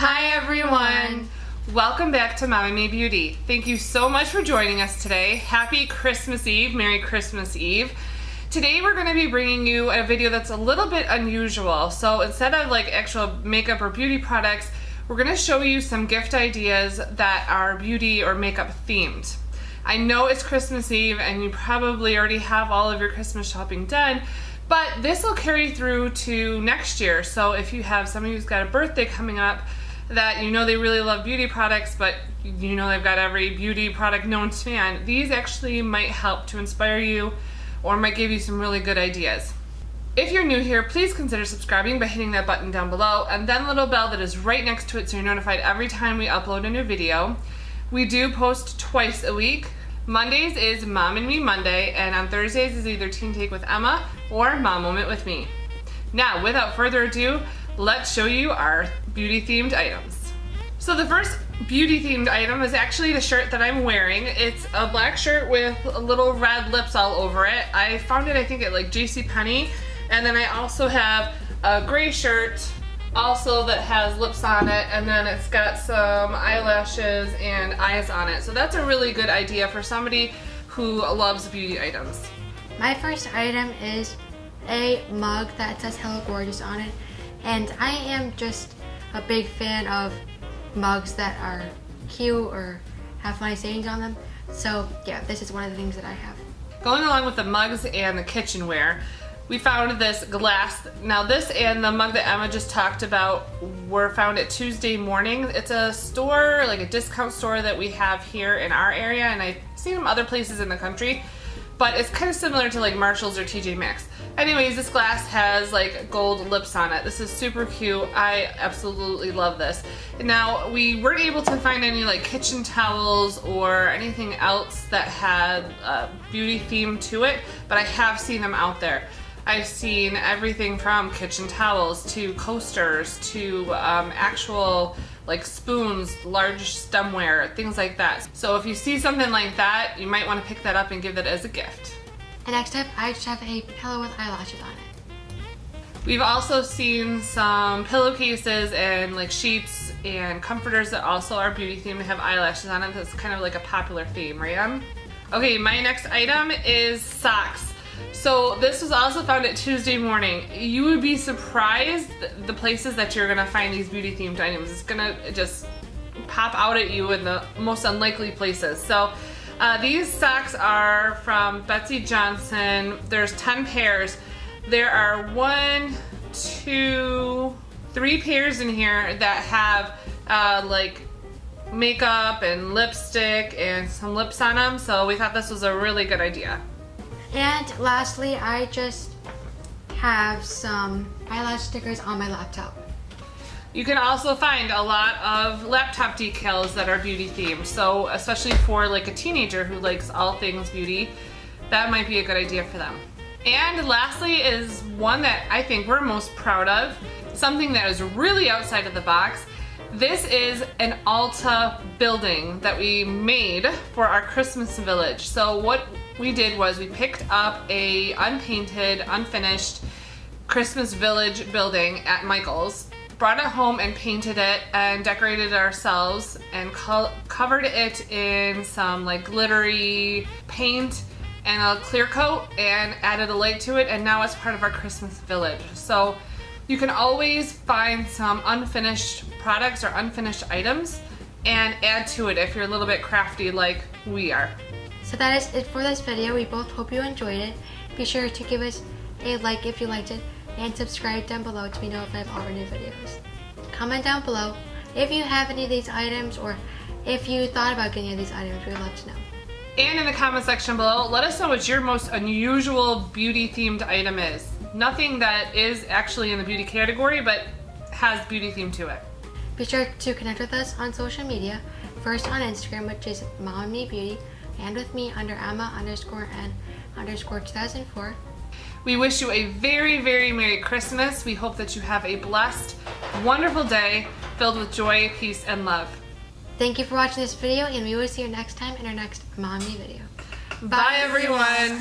Hi everyone! Welcome back to MomNMeBeauty. Thank you so much for joining us today. Happy Christmas Eve, Merry Christmas Eve. Today we're going to be bringing you a video that's a little bit unusual. So instead of like actual makeup or beauty products, we're going to show you some gift ideas that are beauty or makeup themed. I know it's Christmas Eve and you probably already have all of your Christmas shopping done, but this will carry through to next year. So if you have somebody who's got a birthday coming up that you know they really love beauty products, but you know they've got every beauty product known to man, these actually might help to inspire you or might give you some really good ideas. If you're new here, please consider subscribing by hitting that button down below and then the little bell that is right next to it so you're notified every time we upload a new video. We do post twice a week. Mondays is Mom and Me Monday, and on Thursdays is either Teen Take with Emma or Mom Moment with me. Now, without further ado, let's show you our beauty themed items. So the first beauty themed item is actually the shirt that I'm wearing. It's a black shirt with little red lips all over it. I found it, I think, at like JCPenney. And then I also have a gray shirt also that has lips on it, and then it's got some eyelashes and eyes on it. So that's a really good idea for somebody who loves beauty items. My first item is a mug that says Hello Gorgeous on it, and I am just a big fan of mugs that are cute or have funny sayings on them. So yeah, this is one of the things that I have. Going along with the mugs and the kitchenware, we found this glass. Now this and the mug that Emma just talked about were found at Tuesday Morning. It's a store, like a discount store that we have here in our area, and I've seen them other places in the country, but it's kind of similar to like Marshall's or TJ Maxx. Anyways, this glass has like gold lips on it. This is super cute. I absolutely love this. Now, we weren't able to find any like kitchen towels or anything else that had a beauty theme to it, but I have seen them out there. I've seen everything from kitchen towels to coasters to actual like spoons, large stemware, things like that. So if you see something like that, you might want to pick that up and give that as a gift. And next up, I just have a pillow with eyelashes on it. We've also seen some pillowcases and like sheets and comforters that also are beauty themed and have eyelashes on it. That's kind of like a popular theme, right? Okay, my next item is socks. So this was also found at Tuesday Morning. You would be surprised the places that you're gonna find these beauty themed items. It's gonna just pop out at you in the most unlikely places. So these socks are from Betsy Johnson. There's 10 pairs. There are 1, 2, 3 pairs in here that have like makeup and lipstick and some lips on them. So we thought this was a really good idea. And lastly, I just have some eyelash stickers on my laptop. You can also find a lot of laptop decals that are beauty themed. So especially for like a teenager who likes all things beauty, that might be a good idea for them. And lastly is one that I think we're most proud of, something that is really outside of the box. This is an Ulta building that we made for our Christmas village. So what we did was we picked up a unpainted, unfinished Christmas village building at Michael's, brought it home and painted it and decorated it ourselves and covered it in some like glittery paint and a clear coat and added a light to it, and now it's part of our Christmas village. So you can always find some unfinished products or unfinished items and add to it if you're a little bit crafty like we are. So that is it for this video. We both hope you enjoyed it. Be sure to give us a like if you liked it and subscribe down below to be notified of all our new videos. Comment down below if you have any of these items or if you thought about getting any of these items. We'd love to know. And in the comment section below, let us know what your most unusual beauty themed item is. Nothing that is actually in the beauty category but has beauty theme to it. Be sure to connect with us on social media. First on Instagram, which is MomNMeBeauty, and with me under Emma_N_2004. We wish you a very, very Merry Christmas. We hope that you have a blessed, wonderful day filled with joy, peace, and love. Thank you for watching this video, and we will see you next time in our next MomNMe video. Bye everyone.